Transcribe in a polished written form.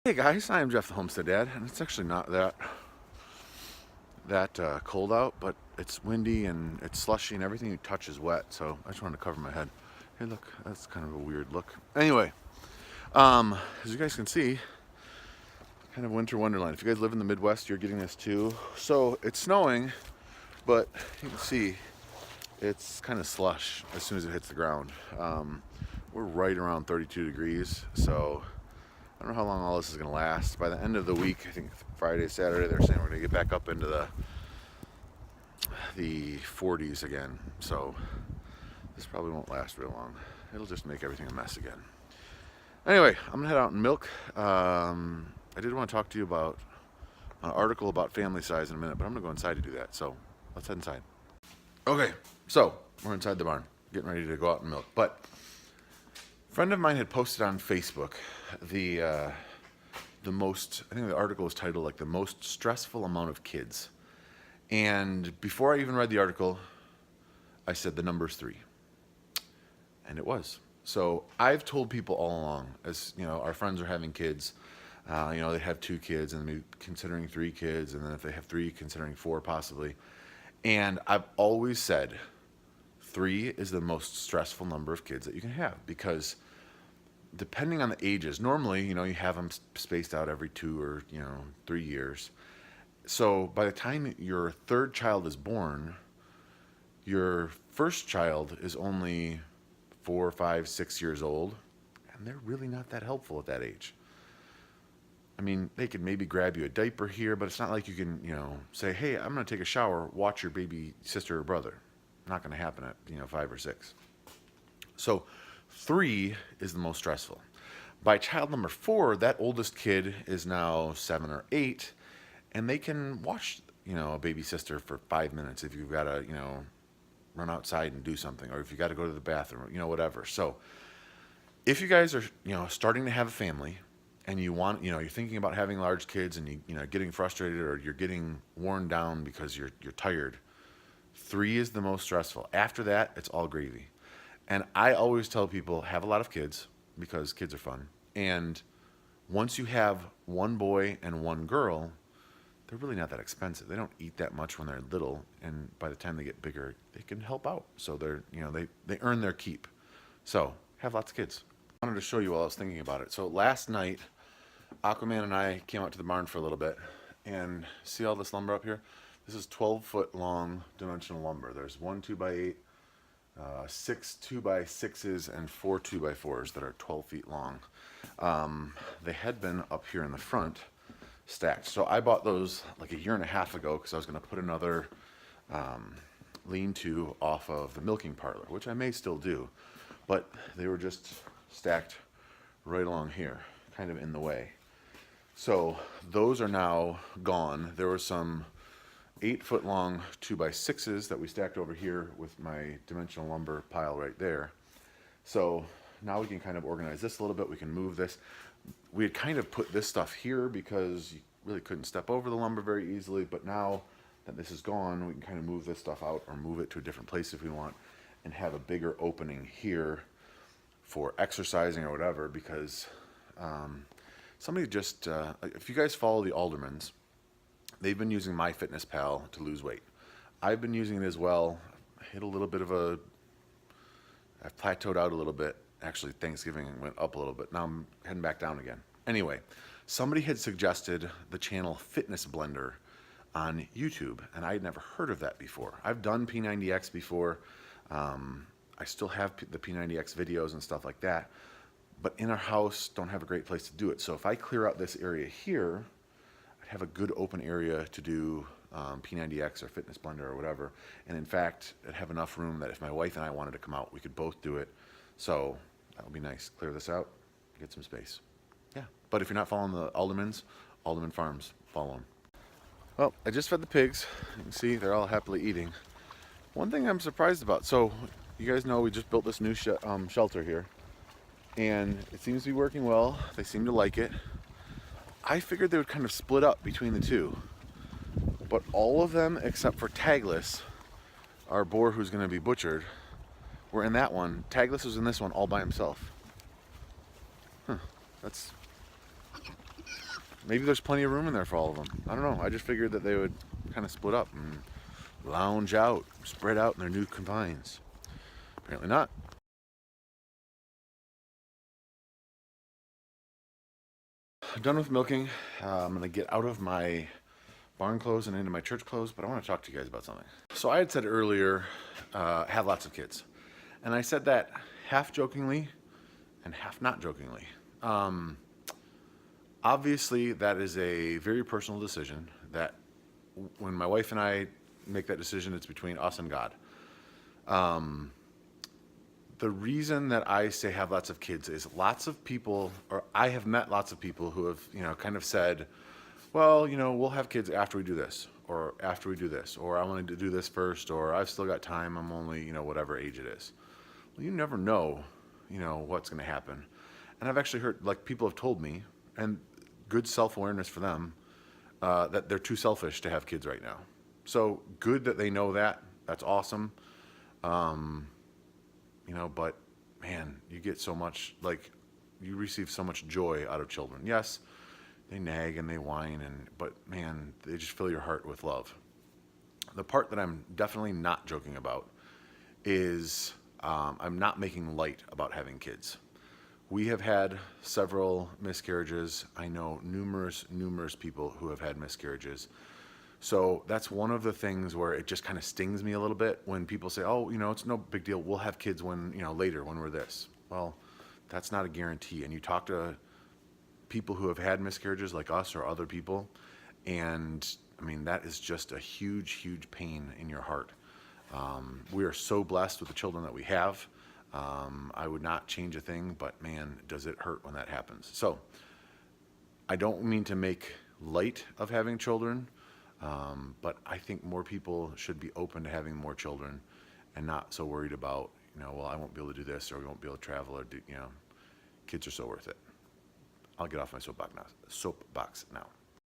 Hey guys, I am Jeff the Homestead Dad, and it's actually not that cold out, but it's windy and it's slushy and everything you touch is wet, so I just wanted to cover my head. Hey look, that's kind of a weird look. Anyway, as you guys can see, kind of winter wonderland. If you guys live in the Midwest, you're getting this too. So it's snowing, but you can see it's kind of slush as soon as it hits the ground. We're right around 32 degrees, so I don't know how long all this is going to last. By the end of the week, I think Friday, Saturday, they're saying we're going to get back up into the 40s again. So this probably won't last real long. It'll just make everything a mess again. Anyway, I'm going to head out and milk. I did want to talk to you about an article about family size in a minute, but I'm going to go inside to do that. So let's head inside. Okay, so we're inside the barn, getting ready to go out and milk. But a friend of mine had posted on Facebook the most, I think the article was titled like the most stressful amount of kids. And before I even read the article, I said the number's 3. And it was. So I've told people all along, as you know, our friends are having kids, they have 2 kids and maybe considering 3 kids, and then if they have 3, considering 4 possibly. And I've always said 3 is the most stressful number of kids that you can have, because depending on the ages, normally, you have them spaced out every 2 or 3 years. So by the time your 3rd child is born, your 1st child is only 4, 5, 6 years old, and they're really not that helpful at that age. I mean, they could maybe grab you a diaper here, but it's not like you can, say, hey, I'm going to take a shower, watch your baby sister or brother. Not going to happen at, 5 or 6. So 3 is the most stressful. By child number 4, that oldest kid is now 7 or 8, and they can watch, a baby sister for 5 minutes if you've got to, run outside and do something, or if you got to go to the bathroom, whatever. So if you guys are, starting to have a family, and you want, you're thinking about having large kids, and getting frustrated, or you're getting worn down because you're tired, 3 is the most stressful. After that, it's all gravy. And I always tell people, have a lot of kids, because kids are fun. And once you have 1 boy and 1 girl, they're really not that expensive. They don't eat that much when they're little, and by the time they get bigger, they can help out. So they're, they earn their keep. So have lots of kids. I wanted to show you while I was thinking about it. So last night, Aquaman and I came out to the barn for a little bit, and see all this lumber up here? This is 12-foot long dimensional lumber. There's 1 2x8, 6 2x6s, and 4 2x4s that are 12 feet long. They had been up here in the front stacked. So I bought those like a year and a half ago because I was going to put another lean-to off of the milking parlor, which I may still do, but they were just stacked right along here, kind of in the way. So those are now gone. There were some 8-foot long 2x6s that we stacked over here with my dimensional lumber pile right there. So now we can kind of organize this a little bit. We can move this. We had kind of put this stuff here because you really couldn't step over the lumber very easily, but now that this is gone, we can kind of move this stuff out or move it to a different place if we want, and have a bigger opening here for exercising or whatever, because somebody just, if you guys follow the Aldermans, they've been using MyFitnessPal to lose weight. I've been using it as well. I hit a little bit of I've plateaued out a little bit. Actually, Thanksgiving went up a little bit. Now I'm heading back down again. Anyway, somebody had suggested the channel Fitness Blender on YouTube, and I had never heard of that before. I've done P90X before. I still have the P90X videos and stuff like that, but in our house, don't have a great place to do it. So if I clear out this area here, I'd have a good open area to do P90X or Fitness Blender or whatever. And in fact, I'd have enough room that if my wife and I wanted to come out, we could both do it. So that would be nice. Clear this out, get some space. Yeah, but if you're not following the Aldermans, Alderman Farms, follow them. Well, I just fed the pigs. You can see they're all happily eating. One thing I'm surprised about, so you guys know we just built this new shelter here, and it seems to be working well. They seem to like it. I figured they would kind of split up between the 2, but all of them except for Tagless, our boar who's going to be butchered, were in that one. Tagless was in this one all by himself. Huh, that's maybe there's plenty of room in there for all of them. I don't know. I just figured that they would kind of split up and lounge out, spread out in their new confines. Apparently not. Done with milking. I'm going to get out of my barn clothes and into my church clothes, but I want to talk to you guys about something. So I had said earlier, have lots of kids. And I said that half jokingly and half not jokingly. Obviously, that is a very personal decision that when my wife and I make that decision, it's between us and God. The reason that I say have lots of kids is lots of people, or I have met lots of people who have, kind of said, well, we'll have kids after we do this, or after we do this, or I wanted to do this first, or I've still got time, I'm only, whatever age it is. Well, you never know, what's going to happen. And I've actually heard, like, people have told me, and good self-awareness for them, that they're too selfish to have kids right now. So good that they know that. That's awesome. But man, you get so much, like, you receive so much joy out of children. Yes, they nag and they whine, but man, they just fill your heart with love. The part that I'm definitely not joking about is I'm not making light about having kids. We have had several miscarriages. I know numerous people who have had miscarriages. So that's one of the things where it just kind of stings me a little bit when people say, oh, it's no big deal. We'll have kids when, later when we're this. Well, that's not a guarantee. And you talk to people who have had miscarriages like us or other people, and I mean, that is just a huge, huge pain in your heart. We are so blessed with the children that we have. I would not change a thing, but man, does it hurt when that happens. So I don't mean to make light of having children, but I think more people should be open to having more children and not so worried about, well, I won't be able to do this, or we won't be able to travel, or do, kids are so worth it. I'll get off my soapbox now.